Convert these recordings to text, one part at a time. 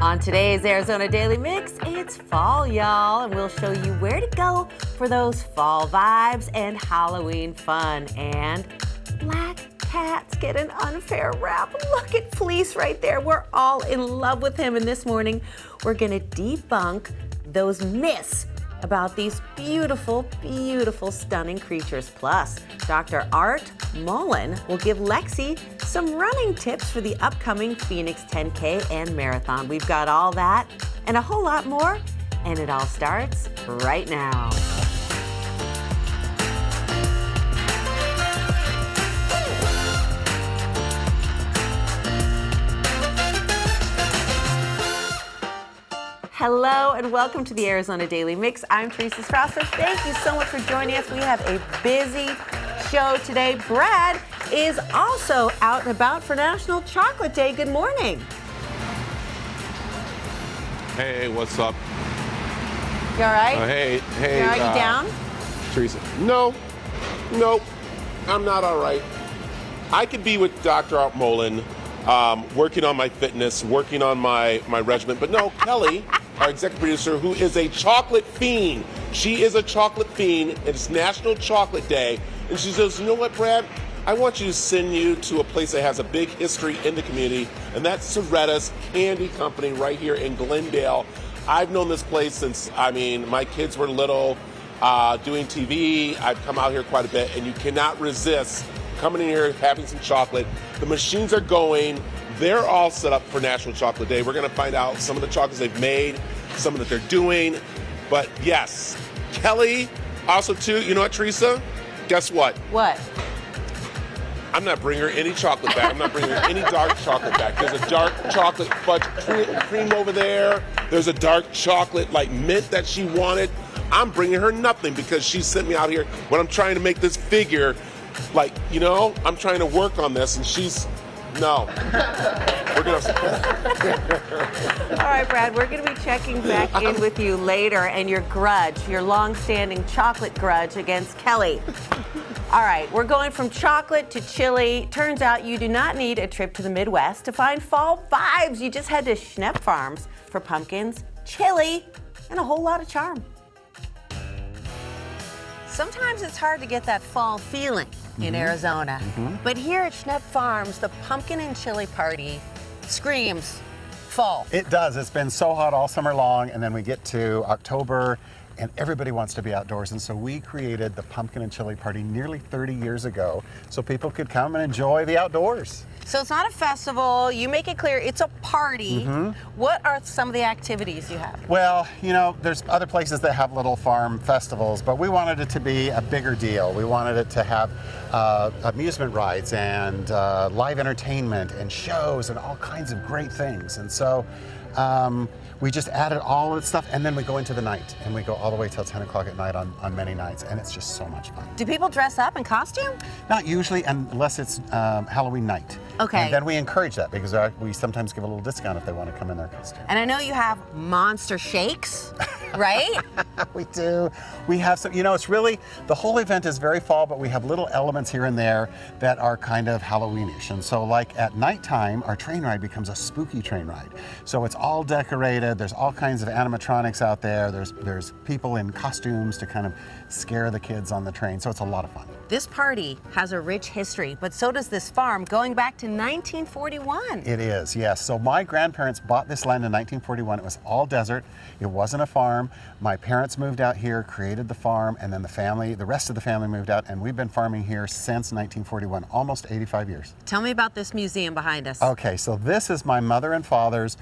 On today's Arizona Daily Mix, it's fall, y'all, and we'll show you where to go for those fall vibes and Halloween fun. And black cats get an unfair rap. Look at Fleece right there. We're all in love with him. And this morning, we're going to debunk those myths about these beautiful, beautiful, stunning creatures. Plus, Dr. Art Mullen will give Lexi some running tips for the upcoming Phoenix 10K and Marathon. We've got all that and a whole lot more, and it all starts right now. Hello and welcome to the Arizona Daily Mix. I'm Teresa Strasser. Thank you so much for joining us. We have a busy show today. Brad is also out and about for National Chocolate Day. Good morning. Hey, what's up? You all right? Hey. You all right? You down? Teresa. No, I'm not all right. I could be with Dr. Art Mullen, working on my fitness, working on my regimen, but no, Kelly, our executive producer, who is a chocolate fiend. She is a chocolate fiend. It's National Chocolate Day. And she says, you know what, Brad? I want you to send you to a place that has a big history in the community, and that's Soretta's Candy Company right here in Glendale. I've known this place since, my kids were little, doing TV. I've come out here quite a bit, and you cannot resist coming in here, having some chocolate. The machines are going. They're all set up for National Chocolate Day. We're going to find out some of the chocolates they've made, some that they're doing. But yes, Kelly, also too, you know what, Teresa? Guess what? What? I'm not bringing her any chocolate back. I'm not bringing her any dark chocolate back. There's a dark chocolate fudge cream over there. There's a dark chocolate like mint that she wanted. I'm bringing her nothing because she sent me out here when I'm trying to make this figure. Like, I'm trying to work on this, and she's, no. We're going to. All right, Brad, we're going to be checking back in with you later and your grudge, your long-standing chocolate grudge against Kelly. All right, we're going from chocolate to chili. Turns out you do not need a trip to the Midwest to find fall vibes. You just head to Schnepp Farms for pumpkins, chili, and a whole lot of charm. Sometimes it's hard to get that fall feeling in Arizona. But here at Schnepp Farms, the pumpkin and chili party screams fall. It does. It's been so hot all summer long, and then we get to October, and everybody wants to be outdoors. And so we created the pumpkin and chili party nearly 30 years ago so people could come and enjoy the outdoors. So it's not a festival. You make it clear it's a party. What are some of the activities you have? Well, there's other places that have little farm festivals, but we wanted it to be a bigger deal. We wanted it to have amusement rides and live entertainment and shows and all kinds of great things. And so we just added all of the stuff, and then we go into the night, and we go all the way till 10 o'clock at night on many nights, and it's just so much fun. Do people dress up in costume? Not usually, unless it's Halloween night. Okay. And then we encourage that because we sometimes give a little discount if they want to come in their costume. And I know you have monster shakes, right? We do. We have some, it's really, the whole event is very fall, but we have little elements here and there that are kind of Halloweenish. And so like at nighttime, our train ride becomes a spooky train ride. So it's all decorated. There's all kinds of animatronics out there. There's people in costumes to kind of scare the kids on the train. So it's a lot of fun. This party has a rich history, but so does this farm going back to 1941. It is, yes. So my grandparents bought this land in 1941. It was all desert. It wasn't a farm. My parents moved out here, created the farm, and then the rest of the family moved out, and we've been farming here since 1941, almost 85 years. Tell me about this museum behind us. Okay, so this is my mother and father's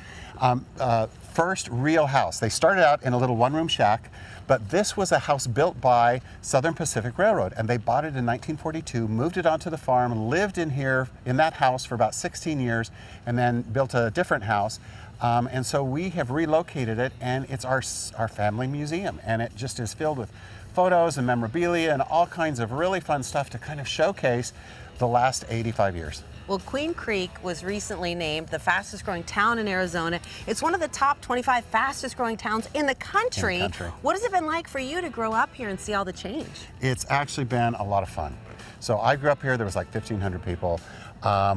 first real house. They started out in a little one-room shack, but this was a house built by Southern Pacific Railroad, and they bought it in 1942, moved it onto the farm, lived in here in that house for about 16 years, and then built a different house. And so we have relocated it, and it's our family museum, and it just is filled with photos and memorabilia and all kinds of really fun stuff to kind of showcase the last 85 years. Well, Queen Creek was recently named the fastest growing town in Arizona. It's one of the top 25 fastest growing towns in the country. What has it been like for you to grow up here and see all the change? It's actually been a lot of fun. So I grew up here, there was like 1,500 people.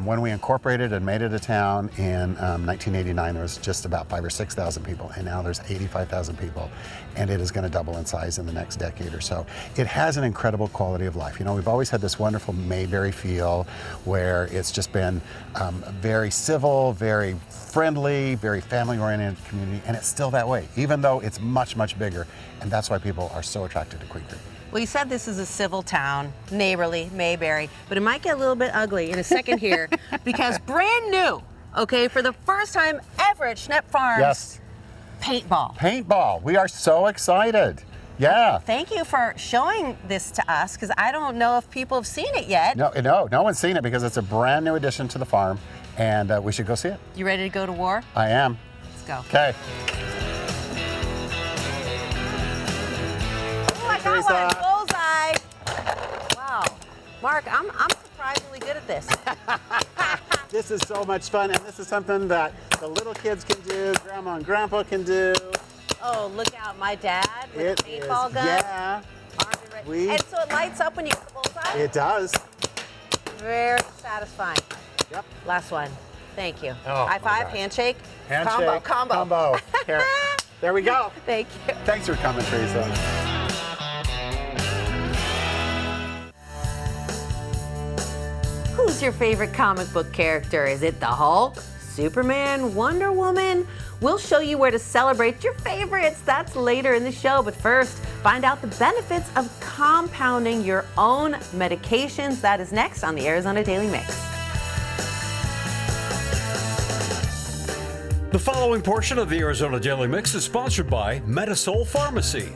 When we incorporated and made it a town in 1989, there was just about 5,000 or 6,000 people, and now there's 85,000 people, and it is going to double in size in the next decade or so. It has an incredible quality of life. You know, we've always had this wonderful Mayberry feel where it's just been very civil, very friendly, very family-oriented community, and it's still that way, even though it's much, much bigger, and that's why people are so attracted to Queen Creek. Well, you said this is a civil town, neighborly, Mayberry, but it might get a little bit ugly in a second here because brand new, okay, for the first time ever at Schnepp Farms, Yes. paintball. Paintball, we are so excited. Yeah. Thank you for showing this to us because I don't know if people have seen it yet. No one's seen it because it's a brand new addition to the farm, and we should go see it. You ready to go to war? I am. Let's go. Okay. Oh, I got Teresa. one. Bullseye. Wow. Mark, I'm surprisingly good at this. This is so much fun, and this is something that the little kids can do, Grandma and Grandpa can do. Oh, look out, my dad with a paintball gun. Yeah, Armed and ready. And so it lights up when you hit the bullseye? it does. Very satisfying. Yep. Last one. Thank you. Oh, High my five, gosh. handshake. Handshake. Combo. Here. There we go. Thank you. Thanks for coming, Teresa. Who's your favorite comic book character? Is it the Hulk, Superman, Wonder Woman? We'll show you where to celebrate your favorites. That's later in the show. But first, find out the benefits of compounding your own medications. That is next on the Arizona Daily Mix. The following portion of the Arizona Daily Mix is sponsored by Medisol Pharmacy.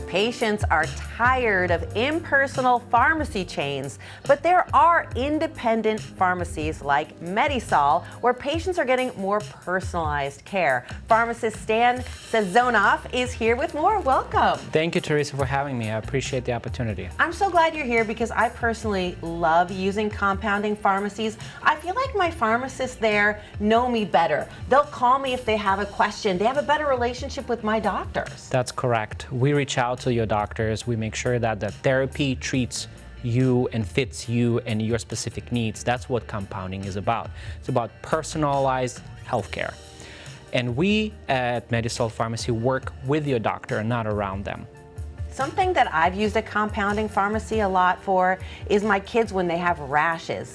Patients are tired of impersonal pharmacy chains, but there are independent pharmacies like Medisol where patients are getting more personalized care. Pharmacist Stan Sezonoff is here with more. Welcome. Thank you, Teresa, for having me. I appreciate the opportunity. I'm so glad you're here because I personally love using compounding pharmacies. I feel like my pharmacists there know me better. They'll call me if they have a question. They have a better relationship with my doctors. That's correct. We reach out to your doctors. We make sure that the therapy treats you and fits you and your specific needs. That's what compounding is about. It's about personalized healthcare. And we at Medisol Pharmacy work with your doctor, not around them. Something that I've used a compounding pharmacy a lot for is my kids when they have rashes.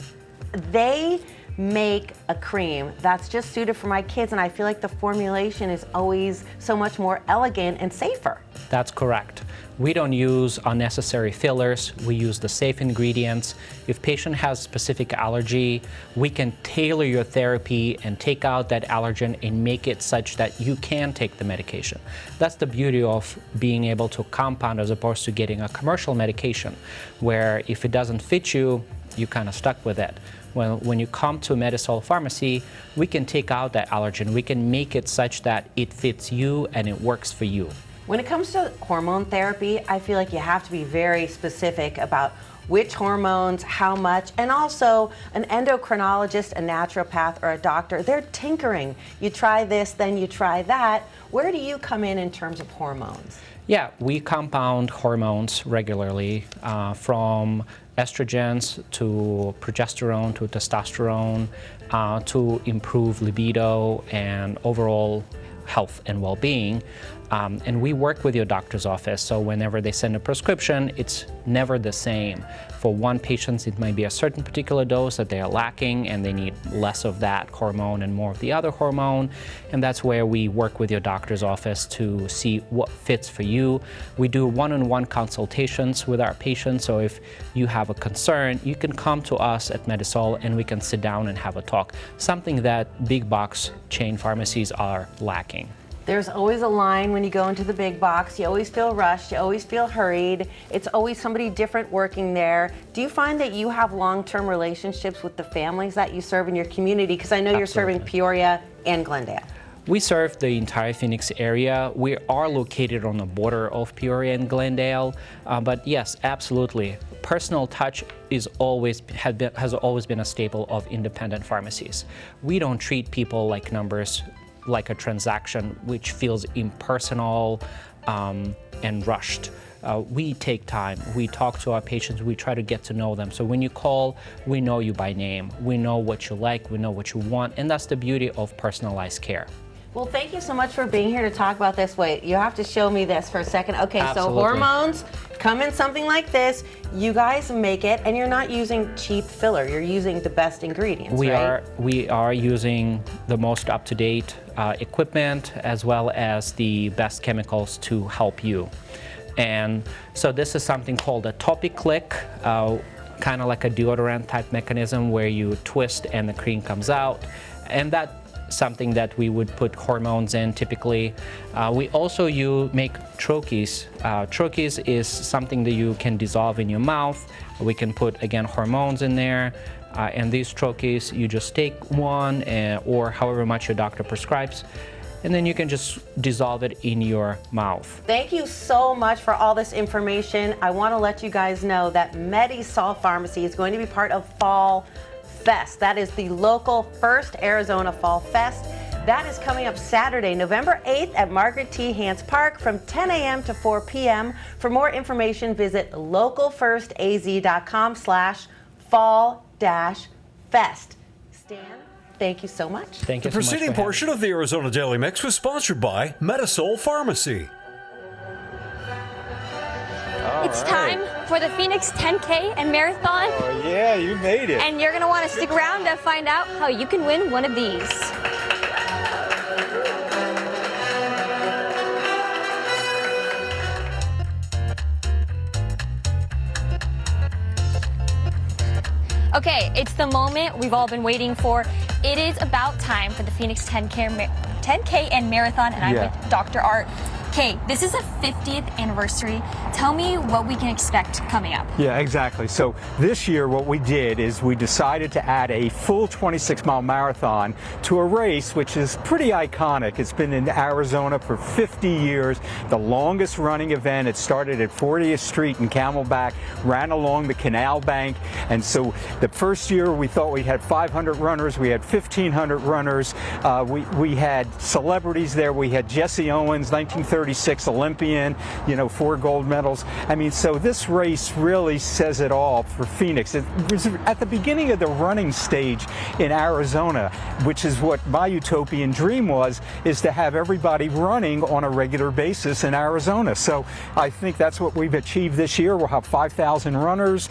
They make a cream that's just suited for my kids, and I feel like the formulation is always so much more elegant and safer. That's correct. We don't use unnecessary fillers. We use the safe ingredients. If patient has specific allergy, we can tailor your therapy and take out that allergen and make it such that you can take the medication. That's the beauty of being able to compound as opposed to getting a commercial medication, where if it doesn't fit you, you're kind of stuck with it. When you come to Medisol Pharmacy, we can take out that allergen. We can make it such that it fits you and it works for you. When it comes to hormone therapy, I feel like you have to be very specific about which hormones, how much, and also an endocrinologist, a naturopath, or a doctor, they're tinkering. You try this, then you try that. Where do you come in terms of hormones? Yeah, we compound hormones regularly from estrogens to progesterone to testosterone to improve libido and overall health and well-being. And we work with your doctor's office, so whenever they send a prescription, it's never the same. For one patient, it might be a certain particular dose that they are lacking and they need less of that hormone and more of the other hormone. And that's where we work with your doctor's office to see what fits for you. We do one-on-one consultations with our patients, so if you have a concern, you can come to us at Medisol and we can sit down and have a talk, something that big box chain pharmacies are lacking. There's always a line when you go into the big box. You always feel rushed. You always feel hurried. It's always somebody different working there. Do you find that you have long-term relationships with the families that you serve in your community? Because I know you're serving Peoria and Glendale. We serve the entire Phoenix area. We are located on the border of Peoria and Glendale, but yes, absolutely. Personal touch has always been a staple of independent pharmacies. We don't treat people like numbers, like a transaction, which feels impersonal and rushed. we take time. We talk to our patients. We try to get to know them. So when you call, we know you by name. We know what you like. We know what you want. And that's the beauty of personalized care. Well, thank you so much for being here to talk about this. Wait, you have to show me this for a second. Okay, Absolutely. So hormones come in something like this. You guys make it, and you're not using cheap filler. You're using the best ingredients, right? We are using the most up-to-date equipment as well as the best chemicals to help you. And so this is something called a topic click, kind of like a deodorant type mechanism where you twist and the cream comes out. And that's something that we would put hormones in typically. We also make troches. Troches is something that you can dissolve in your mouth. We can put, again, hormones in there. And these troches, you just take one or however much your doctor prescribes, and then you can just dissolve it in your mouth. Thank you so much for all this information. I want to let you guys know that Medisol Pharmacy is going to be part of Fall Fest. That is the local first Arizona Fall Fest. That is coming up Saturday, November 8th at Margaret T. Hance Park from 10 a.m. to 4 p.m. For more information, visit localfirstaz.com/fall-fest. Stan, thank you so much. Thank you The so much. preceding portion of the Arizona Daily Mix was sponsored by Medisol Pharmacy. It's time for the Phoenix 10K and Marathon. Oh, yeah, you made it. And you're going to want to stick around to find out how you can win one of these. Okay, it's the moment we've all been waiting for. It is about time for the Phoenix 10K and Marathon, and I'm with Dr. Art. Okay, this is a 50th anniversary. Tell me what we can expect coming up. Yeah, exactly. So this year what we did is we decided to add a full 26-mile marathon to a race which is pretty iconic. It's been in Arizona for 50 years, the longest running event. It started at 40th Street in Camelback, ran along the canal bank, and so the first year we thought we'd had 500 runners, we had 1,500 runners, we had celebrities there. We had Jesse Owens, 1936 Olympian, 4 gold medals. I mean, so this race really says it all for Phoenix. It was at the beginning of the running stage in Arizona, which is what my utopian dream was, is to have everybody running on a regular basis in Arizona. So I think that's what we've achieved this year. We'll have 5,000 runners.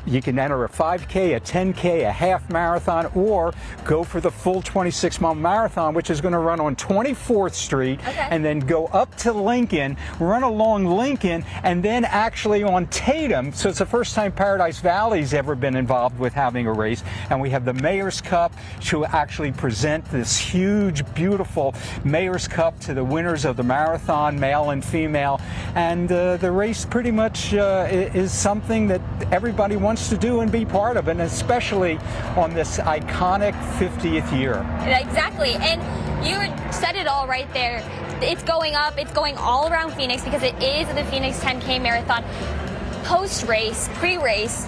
You can enter a 5K, a 10K, a half marathon, or go for the full 26-mile marathon, which is going to run on 24th Street and then go up to Lincoln, run along Lincoln, and then actually on Tatum. So it's the first time Paradise Valley's ever been involved with having a race. And we have the Mayor's Cup to actually present this huge, beautiful Mayor's Cup to the winners of the marathon, male and female. And the race pretty much is something that everybody wants to do and be part of, and especially on this iconic 50th year. Exactly. And you said it all right there. It's going up. It's going all around Phoenix because it is the Phoenix 10K Marathon. Post-race, pre-race,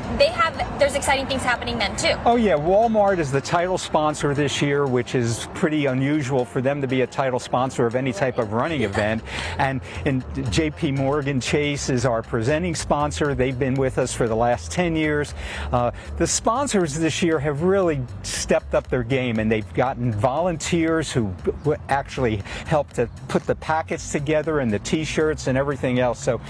there's exciting things happening then too. Oh yeah, Walmart is the title sponsor this year, which is pretty unusual for them to be a title sponsor of any type of running event. And JP Morgan Chase is our presenting sponsor. They've been with us for the last 10 years. The sponsors this year have really stepped up their game, and they've gotten volunteers who actually help to put the packets together and the t-shirts and everything else. So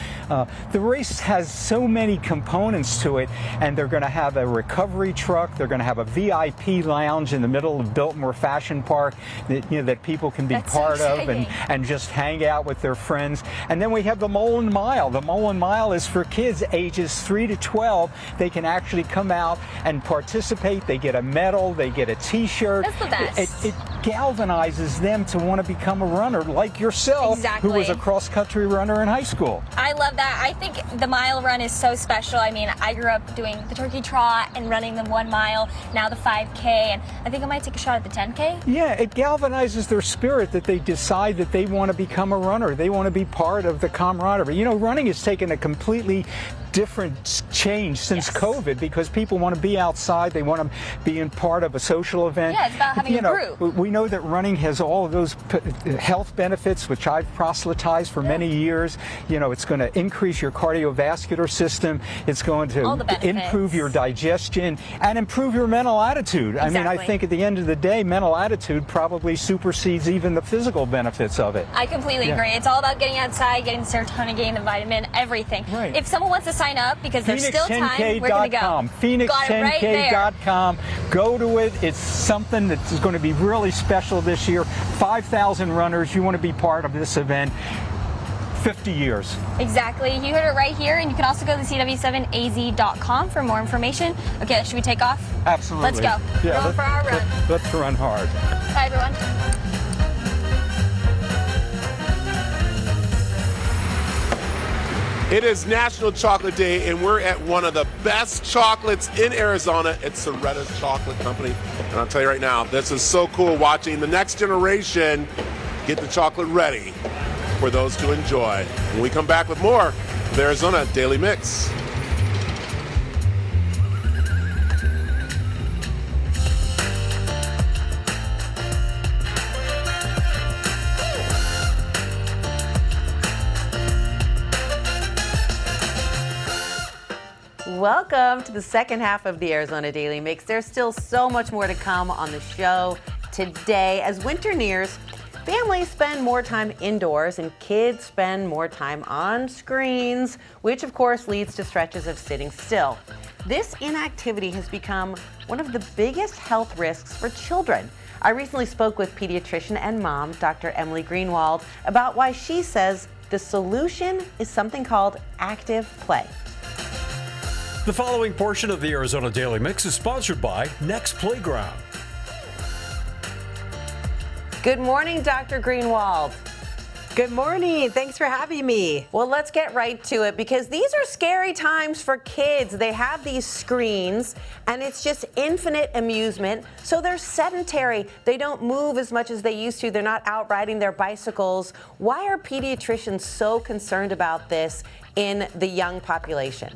the race has so many components to it, and they're going to have a recovery truck. They're going to have a VIP lounge in the middle of Biltmore Fashion Park that people can be part of and just hang out with their friends. And then we have the Mullen Mile. The Mullen Mile is for kids ages 3 to 12. They can actually come out and participate. They get a medal. They get a t-shirt. That's the best. It galvanizes them to want to become a runner like yourself, who was a cross-country runner in high school. I love that. I think the mile run is so special. I mean, I grew up doing the turkey trot and running the 1 mile, now the 5K, and I think I might take a shot at the 10K. Yeah, it galvanizes their spirit that they decide that they want to become a runner. They want to be part of the camaraderie. Running has taken a completely different change since COVID, because people want to be outside, they want to be in part of a social event. Yeah, it's about having a group. We know that running has all of those health benefits, which I've proselytized for many years. It's going to increase your cardiovascular system. It's going to improve your digestion and improve your mental attitude. I mean, I think at the end of the day, mental attitude probably supersedes even the physical benefits of it. I completely agree. It's all about getting outside, getting the serotonin, getting the vitamin, everything. Right. If someone wants to sign up, because there's still time, where can they go? Phoenix10k.com. Go to it. It's something that's going to be really special this year. 5,000 runners. You want to be part of this event. 50 years. Exactly. You heard it right here, and you can also go to cw7az.com for more information. Okay, should we take off? Absolutely. Let's go. Yeah, We're going for our run. Let's run hard. Bye, everyone. It is National Chocolate Day, and we're at one of the best chocolates in Arizona. It's Teresa's Chocolate Company. And I'll tell you right now, this is so cool watching the next generation get the chocolate ready for those to enjoy. When we come back with more of the Arizona Daily Mix. Welcome to the second half of the Arizona Daily Mix. There's still so much more to come on the show today. As winter nears, families spend more time indoors and kids spend more time on screens, which of course leads to stretches of sitting still. This inactivity has become one of the biggest health risks for children. I recently spoke with pediatrician and mom, Dr. Emily Greenwald, about why she says the solution is something called active play. The following portion of the Arizona Daily Mix is sponsored by Next Playground. Good morning, Dr. Greenwald. Good morning. Thanks for having me. Well, let's get right to it because these are scary times for kids. They have these screens and it's just infinite amusement. So they're sedentary. They don't move as much as they used to. They're not out riding their bicycles. Why are pediatricians so concerned about this in the young population?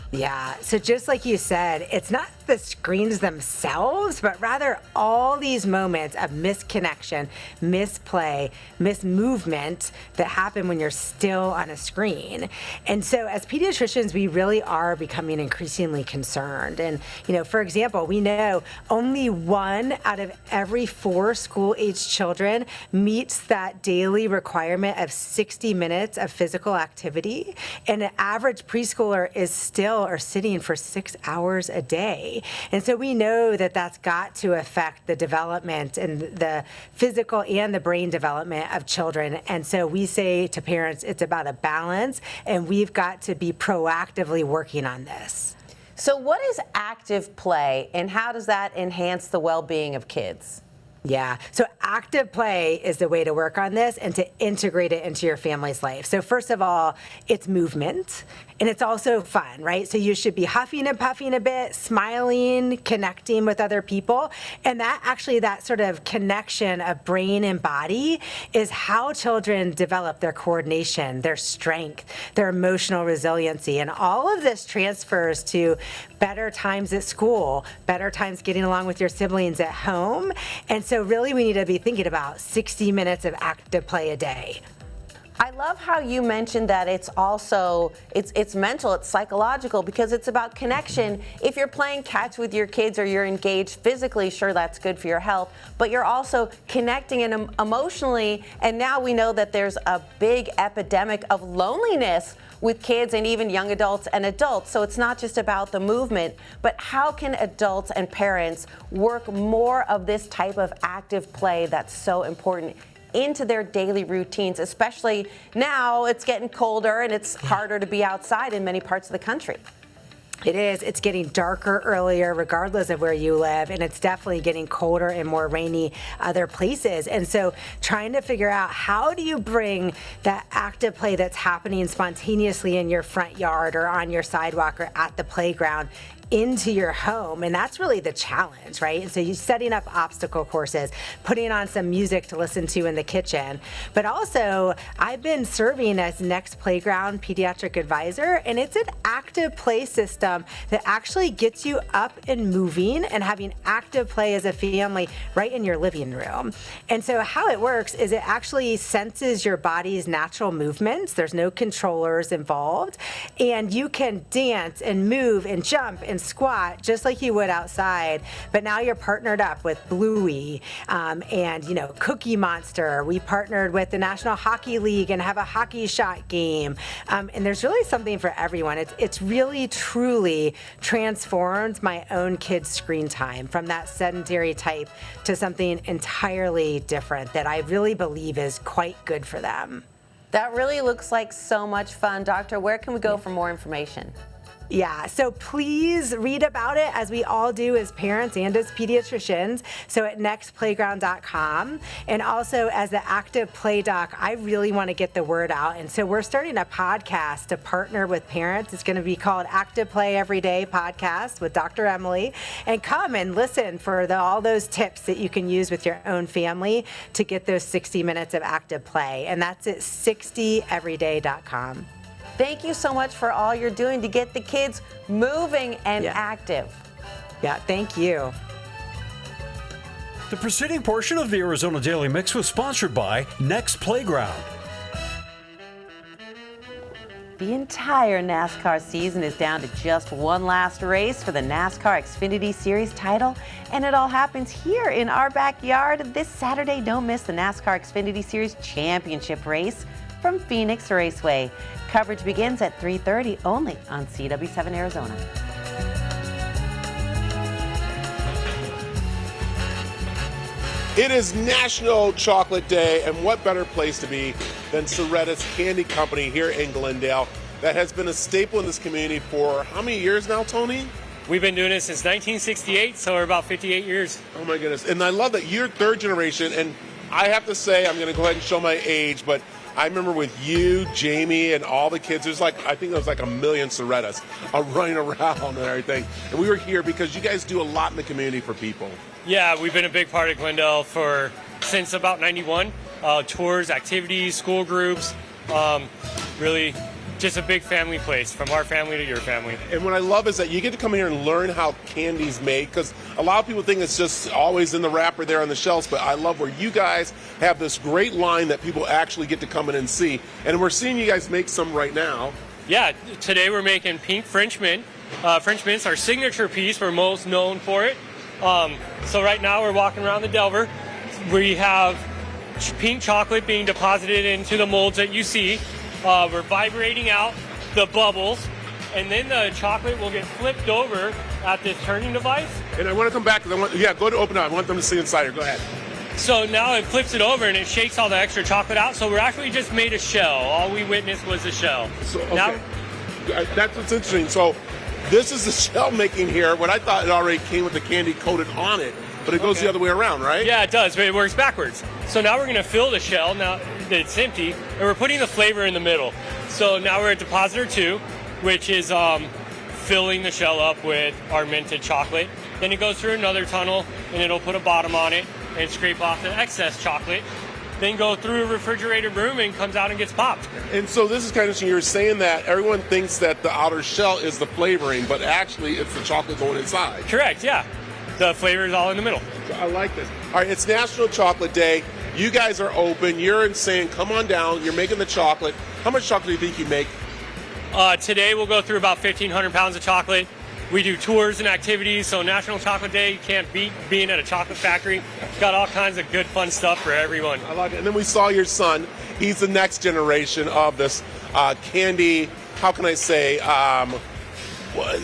Yeah, so just like you said, it's not the screens themselves, but rather all these moments of misconnection, misplay, mismovement that happen when you're still on a screen. And so as pediatricians, we really are becoming increasingly concerned. And, for example, we know only 1 out of every 4 school-aged children meets that daily requirement of 60 minutes of physical activity. And an average preschooler is still sitting for 6 hours a day. And so we know that that's got to affect the development and the physical and the brain development of children. And so we say to parents, it's about a balance, and we've got to be proactively working on this. So what is active play, and how does that enhance the well-being of kids? Yeah, so active play is the way to work on this and to integrate it into your family's life. So first of all, it's movement, and it's also fun, right? So you should be huffing and puffing a bit, smiling, connecting with other people. And that sort of connection of brain and body is how children develop their coordination, their strength, their emotional resiliency. And all of this transfers to better times at school, better times getting along with your siblings at home. And so really we need to be thinking about 60 minutes of active play a day. I love how you mentioned that it's also, it's mental, it's psychological, because it's about connection. If you're playing catch with your kids or you're engaged physically, sure, that's good for your health, but you're also connecting and emotionally, and now we know that there's a big epidemic of loneliness with kids and even young adults and adults. So it's not just about the movement, but how can adults and parents work more of this type of active play that's so important into their daily routines, especially now it's getting colder and it's harder to be outside in many parts of the country. It is. It's getting darker earlier, regardless of where you live, and it's definitely getting colder and more rainy other places. And so trying to figure out how do you bring that active play that's happening spontaneously in your front yard or on your sidewalk or at the playground into your home. And that's really the challenge, right? And so you're setting up obstacle courses, putting on some music to listen to in the kitchen. But also, I've been serving as Next Playground Pediatric Advisor, and it's an active play system that actually gets you up and moving and having active play as a family right in your living room. And so how it works is it actually senses your body's natural movements. There's no controllers involved. And you can dance and move and jump and squat just like you would outside. But now you're partnered up with Bluey and, you know, Cookie Monster. We partnered with the National Hockey League and have a hockey shot game. And there's really something for everyone. It's really, truly transformed my own kids' screen time from that sedentary type to something entirely different that I really believe is quite good for them. That really looks like so much fun. Doctor, where can we go for more information? Yeah, so please read about it, as we all do as parents and as pediatricians. So at nextplayground.com. And also as the Active Play Doc, I really want to get the word out. And so we're starting a podcast to partner with parents. It's going to be called Active Play Every Day Podcast with Dr. Emily. And come and listen for all those tips that you can use with your own family to get those 60 minutes of active play. And that's at 60everyday.com. Thank you so much for all you're doing to get the kids moving and active. Yeah, thank you. The preceding portion of the Arizona Daily Mix was sponsored by Next Playground. The entire NASCAR season is down to just one last race for the NASCAR Xfinity Series title, and it all happens here in our backyard this Saturday. Don't miss the NASCAR Xfinity Series Championship race from Phoenix Raceway. Coverage begins at 3:30 only on CW7 Arizona. It is National Chocolate Day, and what better place to be than Soretta's Candy Company here in Glendale that has been a staple in this community for how many years now, Tony? We've been doing it since 1968, so we're about 58 years. Oh my goodness. And I love that you're third generation, and I have to say, I'm going to go ahead and show my age, but I remember with you, Jamie, and all the kids, there's like, I think there was like 1 million Sorettas running around and everything. And we were here because you guys do a lot in the community for people. Yeah, we've been a big part of Glendale since about 91. Tours, activities, school groups, really just a big family place, from our family to your family. And what I love is that you get to come here and learn how candy's made, because a lot of people think it's just always in the wrapper there on the shelves, but I love where you guys have this great line that people actually get to come in and see. And we're seeing you guys make some right now. Yeah, today we're making pink French mint. French mint's our signature piece. We're most known for it. So right now we're walking around the Delver. We have pink chocolate being deposited into the molds that you see. We're vibrating out the bubbles, and then the chocolate will get flipped over at this turning device. And I want to come back, because go to open up. I want them to see inside here. Go ahead. So now it flips it over and it shakes all the extra chocolate out. So we're actually just made a shell. All we witnessed was the shell. So, okay. Now, that's what's interesting. So this is the shell making here. What I thought it already came with the candy coated on it, but it goes the other way around, right? Yeah, it does, but it works backwards. So now we're going to fill the shell now that it's empty, and we're putting the flavor in the middle. So now we're at depositor 2, which is filling the shell up with our minted chocolate. Then it goes through another tunnel, and it'll put a bottom on it and scrape off the excess chocolate. Then go through a refrigerated room and comes out and gets popped. And so this is kind of interesting. You're saying that everyone thinks that the outer shell is the flavoring, but actually it's the chocolate going inside. Correct, yeah. The flavor is all in the middle. I like this. All right, it's National Chocolate Day. You guys are open. You're saying, come on down. You're making the chocolate. How much chocolate do you think you make? Today we'll go through about 1,500 pounds of chocolate. We do tours and activities, so National Chocolate Day, you can't beat being at a chocolate factory. Got all kinds of good, fun stuff for everyone. I like it. And then we saw your son. He's the next generation of this candy, how can I say,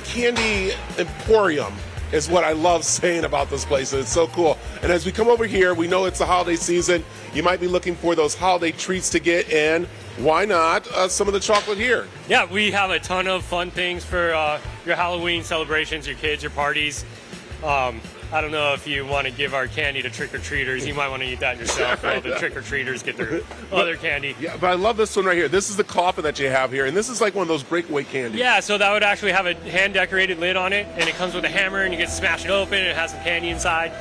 candy emporium is what I love saying about this place. It's so cool. And as we come over here, we know it's the holiday season. You might be looking for those holiday treats to get in. Why not some of the chocolate here? Yeah, we have a ton of fun things for your Halloween celebrations, your kids, your parties. I don't know if you want to give our candy to trick-or-treaters. You might want to eat that yourself while the trick-or-treaters get their other candy. Yeah, but I love this one right here. This is the coffin that you have here, and this is like one of those breakaway candies. Yeah, so that would actually have a hand-decorated lid on it, and it comes with a hammer, and you get to smash it open, and it has some candy inside.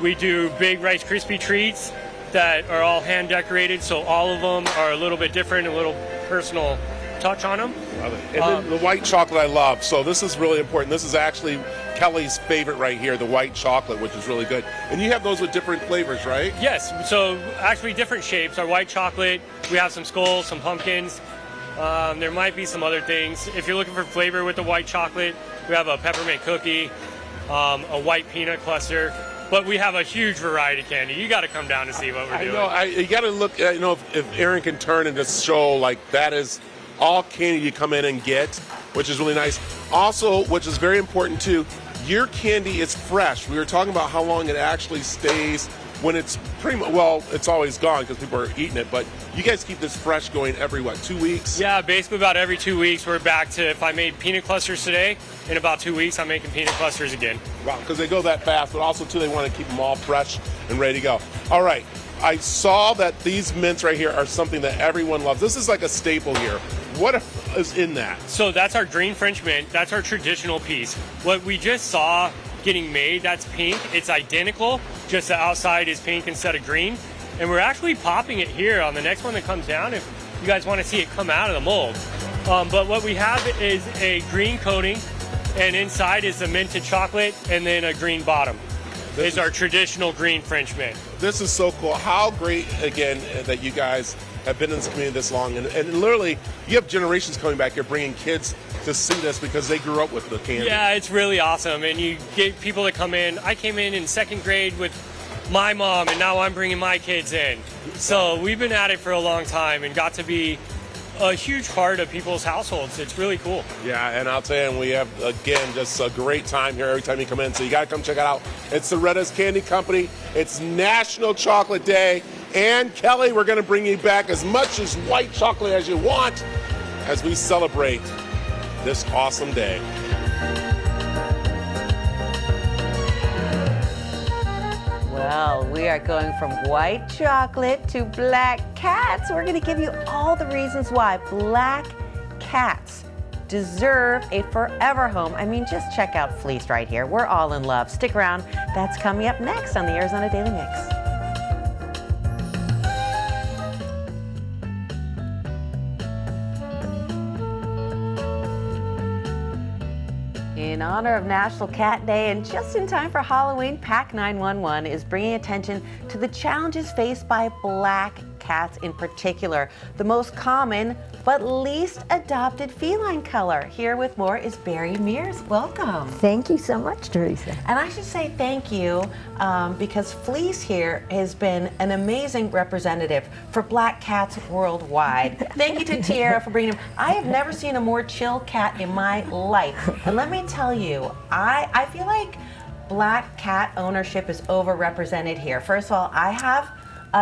We do big Rice Krispie treats that are all hand-decorated, so all of them are a little bit different, a little personal touch on them. Love it. And then the white chocolate I love. So this is really important. This is actually Kelly's favorite right here, the white chocolate, which is really good. And you have those with different flavors, right? Yes, so actually different shapes. Our white chocolate, we have some skulls, some pumpkins. There might be some other things. If you're looking for flavor with the white chocolate, we have a peppermint cookie, a white peanut cluster. But we have a huge variety of candy. You got to come down to see what we're doing. I know. You got to look. If Aaron can turn and just show like that is all candy you come in and get, which is really nice. Also, which is very important too, your candy is fresh. We were talking about how long it actually stays when it's pretty much, well, it's always gone because people are eating it, but you guys keep this fresh going every, what, 2 weeks? Yeah, basically about every 2 weeks we're back to, if I made peanut clusters today, in about 2 weeks I'm making peanut clusters again. Wow, because they go that fast, but also too they want to keep them all fresh and ready to go. All right, I saw that these mints right here are something that everyone loves. This is like a staple here. What is in that? So that's our green French mint. That's our traditional piece. What we just saw getting made, that's pink. It's identical, just the outside is pink instead of green. And we're actually popping it here on the next one that comes down if you guys want to see it come out of the mold. But what we have is a green coating, and inside is a minted chocolate and then a green bottom. This is our traditional green French mint. This is so cool. How great, again, that you guys have been in this community this long. And literally, you have generations coming back here bringing kids to see this because they grew up with the candy. Yeah, it's really awesome. And you get people that come in. I came in second grade with my mom, and now I'm bringing my kids in. So we've been at it for a long time and got to be a huge part of people's households. It's really cool. Yeah, and I'll tell you, and we have, again, just a great time here every time you come in. So you got to come check it out. It's the Retta's Candy Company. It's National Chocolate Day. And Kelly, we're going to bring you back as much as white chocolate as you want as we celebrate this awesome day. Well, we are going from white chocolate to black cats. We're going to give you all the reasons why black cats deserve a forever home. I mean, just check out Fleece right here. We're all in love. Stick around. That's coming up next on the Arizona Daily Mix. In honor of National Cat Day and just in time for Halloween, PAC 911 is bringing attention to the challenges faced by black cats in particular, the most common but least adopted feline color. Here with more is Barry Mears. Welcome. Thank you so much, Teresa. And I should say thank you because Fleece here has been an amazing representative for black cats worldwide. Thank you to Tiara for bringing him. I have never seen a more chill cat in my life. And let me tell you, I feel like black cat ownership is overrepresented here. First of all, I have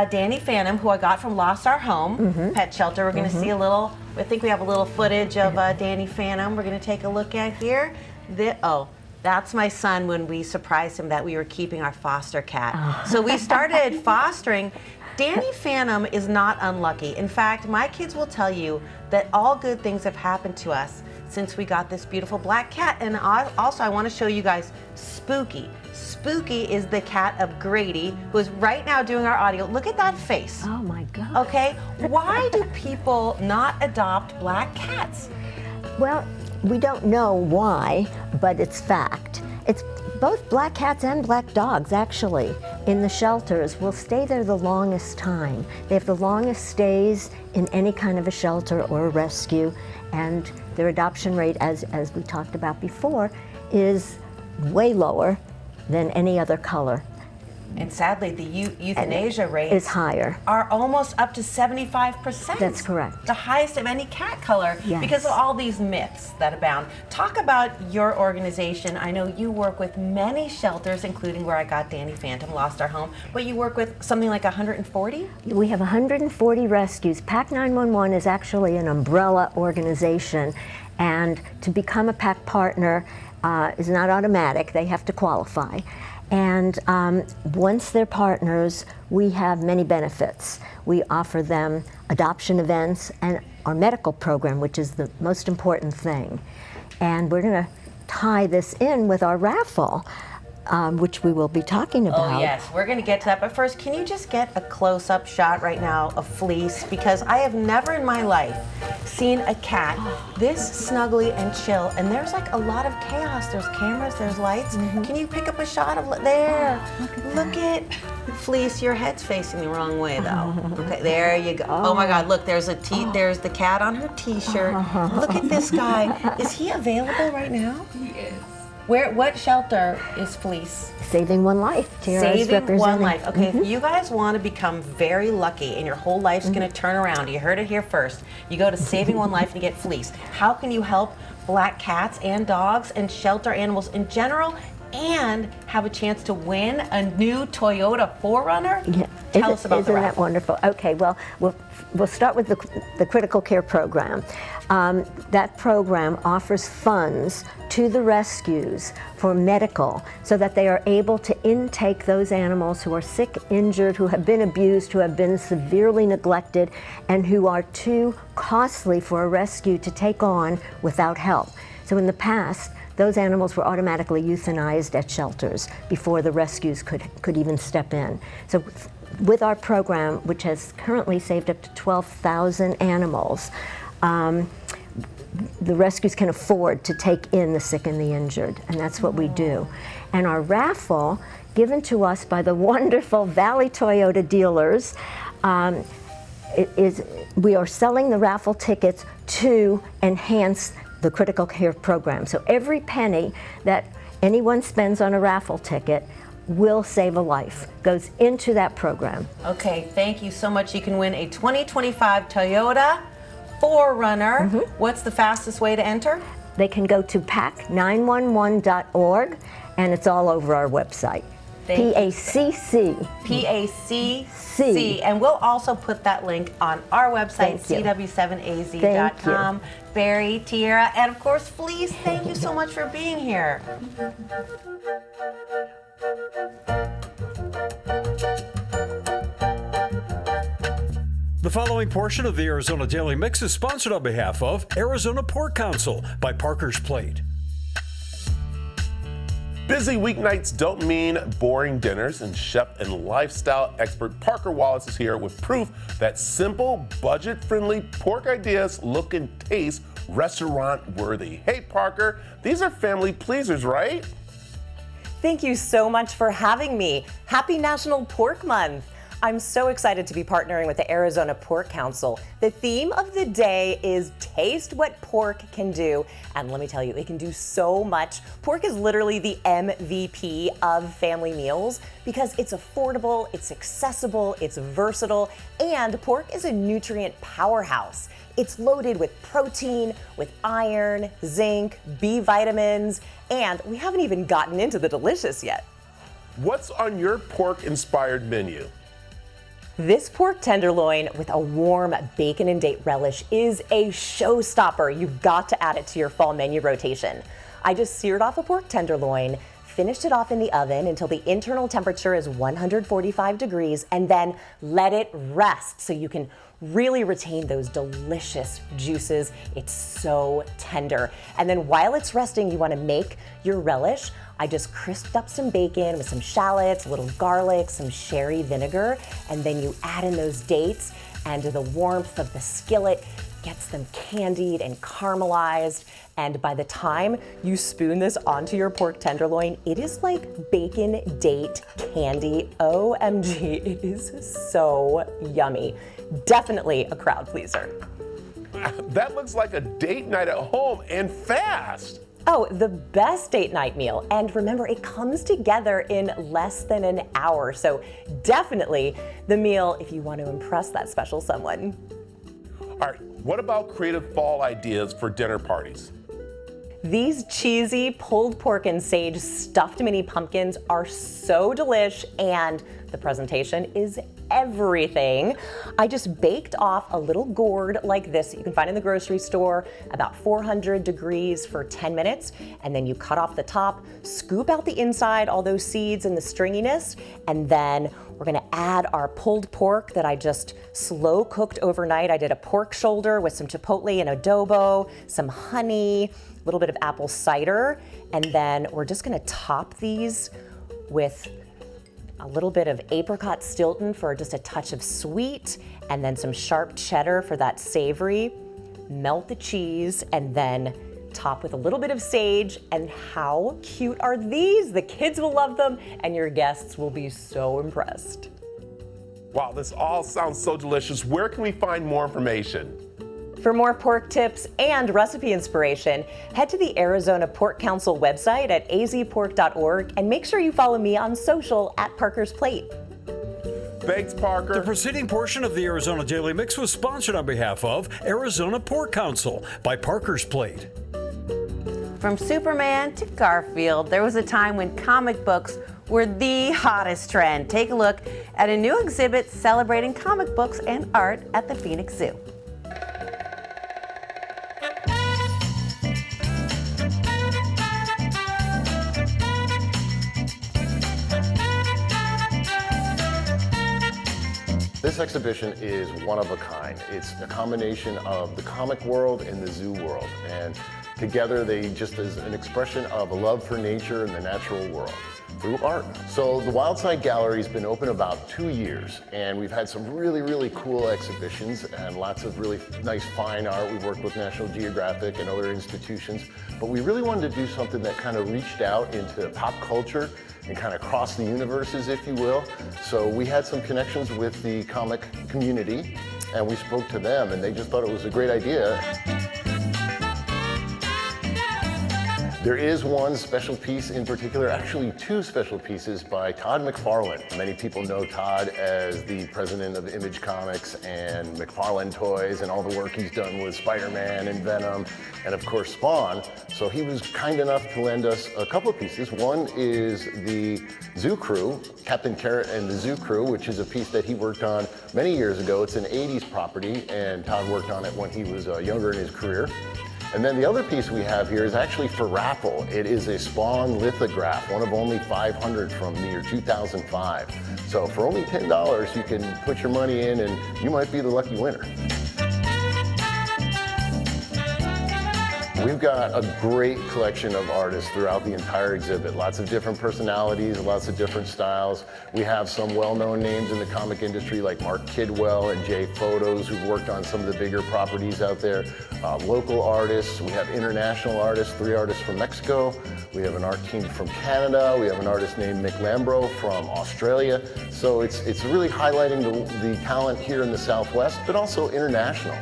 Danny Phantom, who I got from Lost Our Home Pet Shelter. We're going to see a little, I think we have a little footage of Danny Phantom we're going to take a look at here. That's my son when we surprised him that we were keeping our foster cat. Oh. So we started fostering. Danny Phantom is not unlucky. In fact, my kids will tell you that all good things have happened to us since we got this beautiful black cat. And also I want to show you guys Spooky. Spooky is the cat of Grady, who is right now doing our audio. Look at that face. Oh my God. Okay, why do people not adopt black cats? Well, we don't know why, but it's fact. It's both black cats and black dogs, actually, in the shelters will stay there the longest time. They have the longest stays in any kind of a shelter or a rescue, and their adoption rate, as we talked about before, is way lower than any other color. And sadly, the euthanasia rates is higher. Are almost up to 75%. That's correct. The highest of any cat color, yes, because of all these myths that abound. Talk about your organization. I know you work with many shelters, including where I got Danny Phantom, Lost Our Home, but you work with something like 140? We have 140 rescues. PAC 911 is actually an umbrella organization, and to become a PAC partner, is not automatic. They have to qualify. And once they're partners, we have many benefits. We offer them adoption events and our medical program, which is the most important thing. And we're going to tie this in with our raffle, which we will be talking about. Oh yes, we're going to get to that. But first, can you just get a close-up shot right now of Fleece? Because I have never in my life seen a cat this snuggly and chill. And there's like a lot of chaos. There's cameras, there's lights. Can you pick up a shot of there? Look at Fleece. Your head's facing the wrong way though. Okay, there you go. Oh my God, look, there's there's the cat on her t-shirt. Look at this guy. Is he available right now? He is. What shelter is Fleece? Saving One Life. Saving One Life. Okay, if you guys want to become very lucky and your whole life's going to turn around, you heard it here first. You go to Saving One Life and get Fleece. How can you help black cats and dogs and shelter animals in general and have a chance to win a new Toyota 4Runner? Yeah. Tell us about the raffle. Isn't that wonderful? Okay, well, we'll start with the critical care program. That program offers funds to the rescues for medical so that they are able to intake those animals who are sick, injured, who have been abused, who have been severely neglected, and who are too costly for a rescue to take on without help. So in the past, those animals were automatically euthanized at shelters before the rescues could even step in. So with our program, which has currently saved up to 12,000 animals, the rescues can afford to take in the sick and the injured, and that's what we do. And our raffle, given to us by the wonderful Valley Toyota dealers, we are selling the raffle tickets to enhance the critical care program. So every penny that anyone spends on a raffle ticket will save a life, goes into that program. Okay, thank you so much. You can win a 2025 Toyota 4Runner. What's the fastest way to enter? They can go to pac911.org, and it's all over our website. PACC. PACC. And we'll also put that link on our website, cw7az.com. Barry, Tiara, and of course, Fleece, thank you so much for being here. The following portion of the Arizona Daily Mix is sponsored on behalf of Arizona Pork Council by Parker's Plate. Busy weeknights don't mean boring dinners, and chef and lifestyle expert Parker Wallace is here with proof that simple, budget-friendly pork ideas look and taste restaurant-worthy. Hey, Parker, these are family pleasers, right? Thank you so much for having me. Happy National Pork Month. I'm so excited to be partnering with the Arizona Pork Council. The theme of the day is taste what pork can do. And let me tell you, it can do so much. Pork is literally the MVP of family meals because it's affordable, it's accessible, it's versatile, and pork is a nutrient powerhouse. It's loaded with protein, with iron, zinc, B vitamins, and we haven't even gotten into the delicious yet. What's on your pork-inspired menu? This pork tenderloin with a warm bacon and date relish is a showstopper. You've got to add it to your fall menu rotation. I just seared off a pork tenderloin, finished it off in the oven until the internal temperature is 145 degrees, and then let it rest so you can really retain those delicious juices. It's so tender. And then while it's resting, you want to make your relish. I just crisped up some bacon with some shallots, a little garlic, some sherry vinegar, and then you add in those dates, and the warmth of the skillet gets them candied and caramelized. And by the time you spoon this onto your pork tenderloin, it is like bacon date candy. OMG, it is so yummy. Definitely a crowd pleaser. That looks like a date night at home and fast. Oh, the best date night meal. And remember, it comes together in less than an hour. So definitely the meal if you want to impress that special someone. All right, what about creative fall ideas for dinner parties? These cheesy pulled pork and sage stuffed mini pumpkins are so delish, and the presentation is everything. I just baked off a little gourd like this that you can find in the grocery store, about 400 degrees for 10 minutes, and then you cut off the top, scoop out the inside, all those seeds and the stringiness, and then we're gonna add our pulled pork that I just slow cooked overnight. I did a pork shoulder with some chipotle and adobo, some honey, a little bit of apple cider, and then we're just gonna top these with a little bit of apricot Stilton for just a touch of sweet, and then some sharp cheddar for that savory. Melt the cheese, and then top with a little bit of sage. And how cute are these? The kids will love them, and your guests will be so impressed. Wow, this all sounds so delicious. Where can we find more information? For more pork tips and recipe inspiration, head to the Arizona Pork Council website at azpork.org, and make sure you follow me on social at Parker's Plate. Thanks, Parker. The preceding portion of the Arizona Daily Mix was sponsored on behalf of Arizona Pork Council by Parker's Plate. From Superman to Garfield, there was a time when comic books were the hottest trend. Take a look at a new exhibit celebrating comic books and art at the Phoenix Zoo. This exhibition is one of a kind. It's a combination of the comic world and the zoo world, and together they just is an expression of a love for nature and the natural world through art. So the Wildside Gallery's been open about 2 years, and we've had some really cool exhibitions and lots of really nice fine art. We've worked with National Geographic and other institutions, but we really wanted to do something that kind of reached out into pop culture and kind of crossed the universes, if you will. So we had some connections with the comic community, and we spoke to them, and they just thought it was a great idea. There is one special piece in particular, actually two special pieces by Todd McFarlane. Many people know Todd as the president of Image Comics and McFarlane Toys and all the work he's done with Spider-Man and Venom and of course Spawn. So he was kind enough to lend us a couple of pieces. One is the Zoo Crew, Captain Carrot and the Zoo Crew, which is a piece that he worked on many years ago. It's an 80s property, and Todd worked on it when he was younger in his career. And then the other piece we have here is actually for raffle. It is a Spawn lithograph, one of only 500 from the year 2005. So for only $10, you can put your money in and you might be the lucky winner. We've got a great collection of artists throughout the entire exhibit. Lots of different personalities, lots of different styles. We have some well-known names in the comic industry like Mark Kidwell and Jay Photos, who've worked on some of the bigger properties out there. Local artists, we have international artists, 3 artists from Mexico. We have an art team from Canada. We have an artist named Mick Lambro from Australia. So it's really highlighting the talent here in the Southwest, but also international.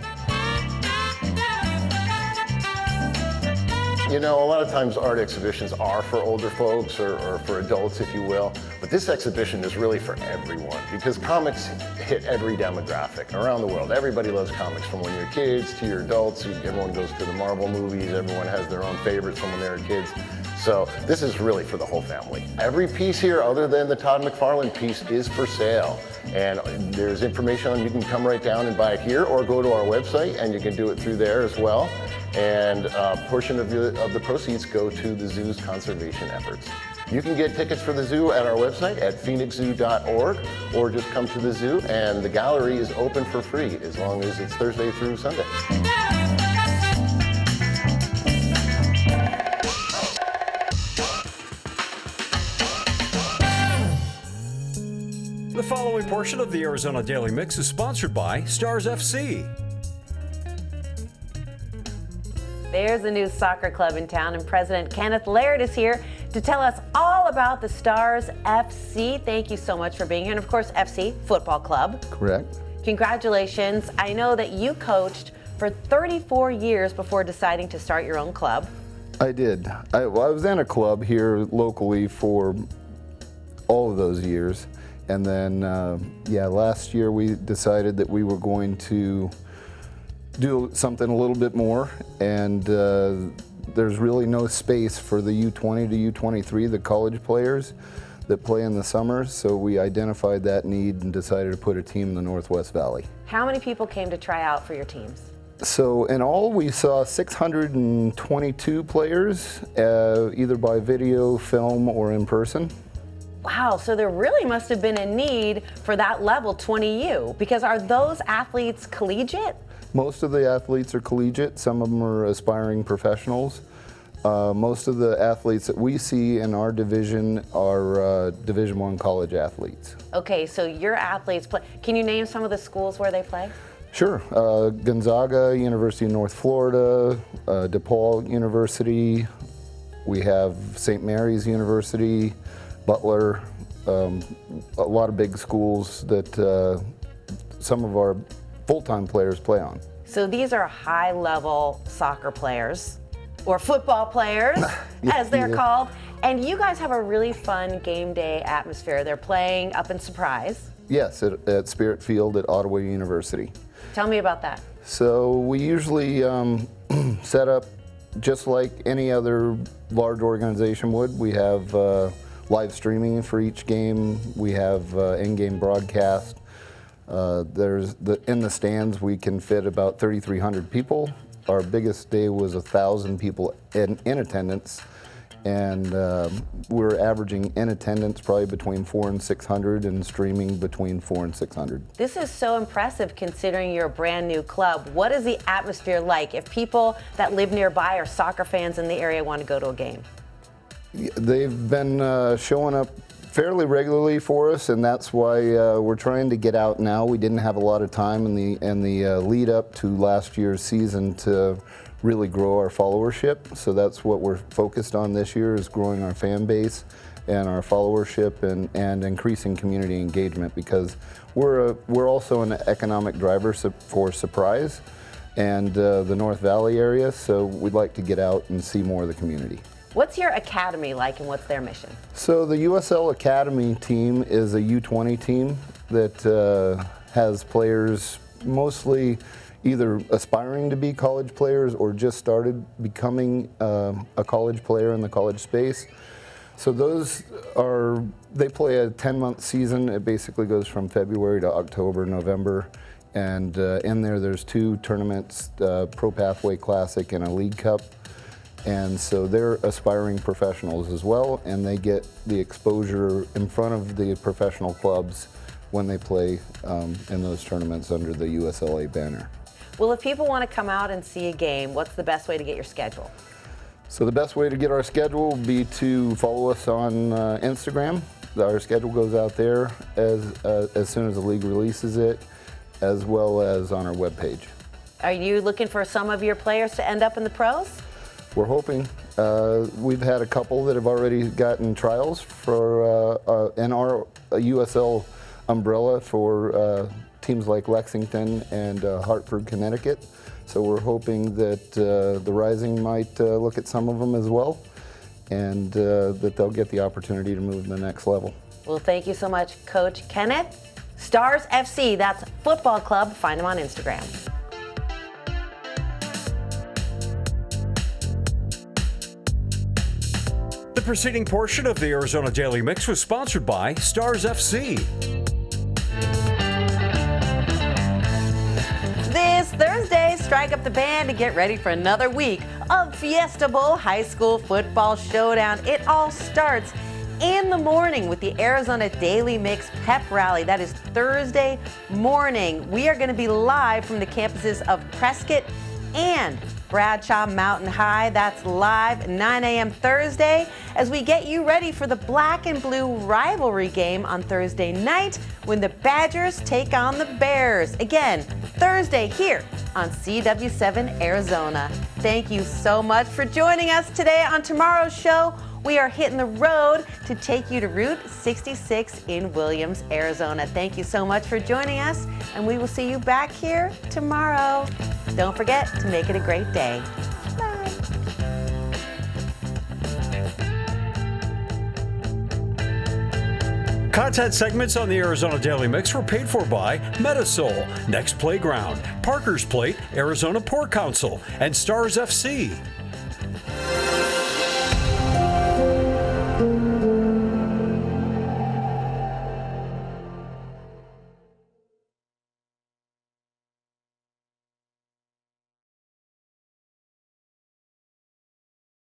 You know, a lot of times art exhibitions are for older folks or for adults, if you will, but this exhibition is really for everyone because comics hit every demographic around the world. Everybody loves comics, from when you're kids to your adults. Everyone goes to the Marvel movies. Everyone has their own favorites from when they were kids. So this is really for the whole family. Every piece here, other than the Todd McFarlane piece, is for sale. And there's information on, you can come right down and buy it here or go to our website and you can do it through there as well. And a portion of the proceeds go to the zoo's conservation efforts. You can get tickets for the zoo at our website at phoenixzoo.org, or just come to the zoo, and the gallery is open for free as long as it's Thursday through Sunday. The following portion of the Arizona Daily Mix is sponsored by Stars FC. There's a new soccer club in town, and President Kenneth Laird is here to tell us all about the Stars FC. Thank you so much for being here. And of course, FC, Football Club. Correct. Congratulations. I know that you coached for 34 years before deciding to start your own club. I did. I was in a club here locally for all of those years. And then, last year we decided that we were going to do something a little bit more, and there's really no space for the U20 to U23, the college players that play in the summers, so we identified that need and decided to put a team in the Northwest Valley. How many people came to try out for your teams? So in all, we saw 622 players, either by video, film, or in person. Wow, so there really must have been a need for that level 20U, because are those athletes collegiate? Most of the athletes are collegiate, some of them are aspiring professionals. Most of the athletes that we see in our division are Division I college athletes. Okay, so your athletes play. Can you name some of the schools where they play? Sure. Gonzaga, University of North Florida, DePaul University. We have St. Mary's University, Butler, a lot of big schools that some of our full-time players play on. So these are high-level soccer players, or football players, as they're called. And you guys have a really fun game day atmosphere. They're playing up in Surprise. Yes, at Spirit Field at Ottawa University. Tell me about that. So we usually set up just like any other large organization would. We have live streaming for each game. We have in-game broadcast. In the stands we can fit about 3,300 people. Our biggest day was 1,000 people in attendance, and we're averaging in attendance probably between 400 and 600 and streaming between 400 and 600. This is so impressive considering you're a brand new club. What is the atmosphere like if people that live nearby or soccer fans in the area want to go to a game? They've been showing up fairly regularly for us, and that's why we're trying to get out now. We didn't have a lot of time in the lead up to last year's season to really grow our followership. So that's what we're focused on this year, is growing our fan base and our followership and increasing community engagement, because we're also an economic driver for Surprise and the North Valley area. So we'd like to get out and see more of the community. What's your academy like and what's their mission? So the USL Academy team is a U20 team that has players mostly either aspiring to be college players or just started becoming a college player in the college space. So they play a 10-month season. It basically goes from February to October, November. And in there's 2 tournaments, Pro Pathway Classic and a League Cup. And so they're aspiring professionals as well, and they get the exposure in front of the professional clubs when they play in those tournaments under the USLA banner. Well, if people want to come out and see a game, what's the best way to get your schedule? So the best way to get our schedule would be to follow us on Instagram. Our schedule goes out there as soon as the league releases it, as well as on our webpage. Are you looking for some of your players to end up in the pros? We're hoping. We've had a couple that have already gotten trials for in our USL umbrella for teams like Lexington and Hartford, Connecticut. So we're hoping that the Rising might look at some of them as well, and that they'll get the opportunity to move to the next level. Well, thank you so much, Coach Kenneth. Stars FC, that's football club. Find them on Instagram. The preceding portion of the Arizona Daily Mix was sponsored by Stars FC. This Thursday, strike up the band to get ready for another week of Fiesta Bowl High School Football Showdown. It all starts in the morning with the Arizona Daily Mix Pep Rally. That is Thursday morning. We are going to be live from the campuses of Prescott and Bradshaw Mountain High. That's live 9 a.m. Thursday as we get you ready for the black and blue rivalry game on Thursday night when the Badgers take on the Bears. Again, Thursday here on CW7 Arizona. Thank you so much for joining us today. On tomorrow's show, we are hitting the road to take you to Route 66 in Williams, Arizona. Thank you so much for joining us, and we will see you back here tomorrow. Don't forget to make it a great day. Bye. Content segments on the Arizona Daily Mix were paid for by Metasol, Next Playground, Parker's Plate, Arizona Port Council, and Stars FC.